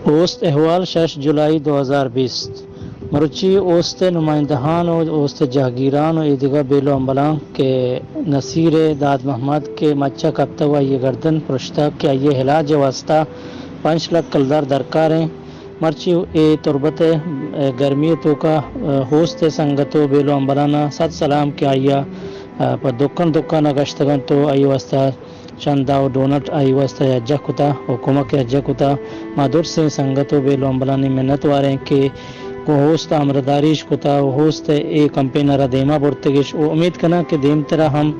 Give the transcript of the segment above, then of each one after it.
اوست احوال 6 جولائی 2020 مرچی اوست نمائندہان و اوست جہگیران و ایدگا بیلو امبلان کے نصیر داد محمد کے مچہ کبتا ہوا یہ گردن پرشتہ کیا یہ علاج واسطہ 5 لاکھ کلدار درکار ہیں مرچی اے تربت گرمی تو کا ہوست سنگتو بیلو امبلانا ست سلام کیا آیا پر دکان نگشتگن تو آئی واسطہ چندہ و ڈونٹ آئی واسطہ اجہ کتا حکومت کے اجہ کتا مادر سے سنگتو بیلو امبلانی منت واریں کہ کو ہوست امرداریش کتا و ہوست اے کمپینر دیما برتگش و امید کنا کہ دیم طرح ہم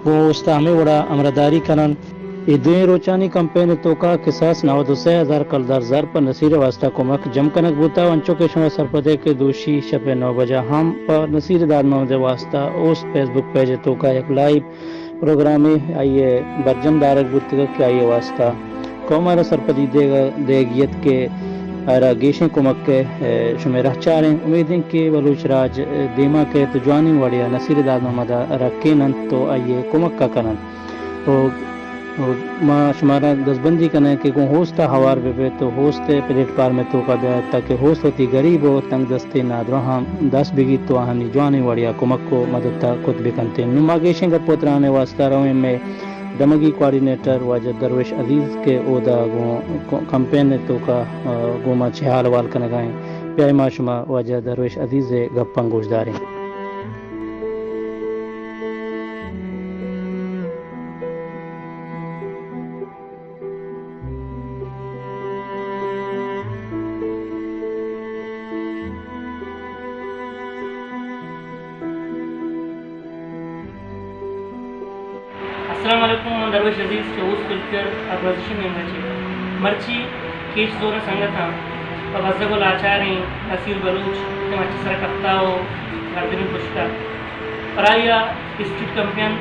وہ ہوست ہمیں وڑا امرداری کنن ای دویں روچانی کمپین تو کا قصاص 92,000 کلدار زر پر نصیر واسطہ کمک جم کنک بوتا ونچو کے شما سرپدے کے دوشی شب 9 بجا ہم پر نصیر داد محمد واسطہ اس فیس بک پیج تو کا ایک لائیو پروگرام آئیے برجم دارک بوتگا کہ آئیے واسطہ قومارا سرپدی دیگیت کے گیشیں کمک کے شمیرہ چاریں امیدیں کہ بلوچ راج دیما کے تجوانی وڑیا نصیر داد محمد رکینن تو آئیے کمک کا کنن ما شمارا دستبندی کرنا ہے کہ کو ہوستا ہوار بے تو ہوستے پلیٹ پار میں تو کا دیا تاکہ ہوست ہوتی غریب ہو تنگ دستے نادرہ ہم 10 بگی تو آہنی جوانی وڑیا کمک کو مددتا خود بکنتے نماگیشیں کا پوترانے واسطہ روئیں میں دمگی کوارڈینیٹر واجد درویش عزیز کے عہدہ کمپین تو کا گوما چھال وال کنگائیں پیائی ما شما واجد درویش عزیز گپن گوش داریں السلام علیکم من درویش عزیز کے اوس کلچر اپوزیشن میں مرچی کیش زور سنگتا و بزدگو لاچاریں نصیر بلوچ کے مچی سر کفتاو گردنی پشتا پرایا اسٹریٹ کمپین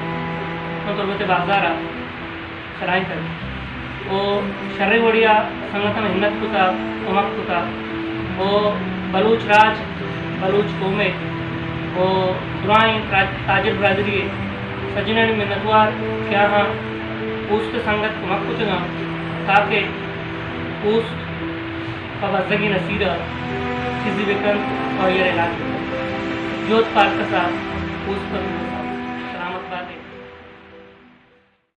من تربت بازارا سرائی کر وہ شرعی وڑیا سنگتا میں ہمت کتا کمک کتا وہ بلوچ راج بلوچ قومے وہ درائیں تاجر برادری سجنانی منتوار کیا ہاں پوست سنگت کمک کچھگا تاکہ پوست پابزدگی نصیرہ چیزی بکن اور یہ علاج جوت پارک کا ساتھ پوست پر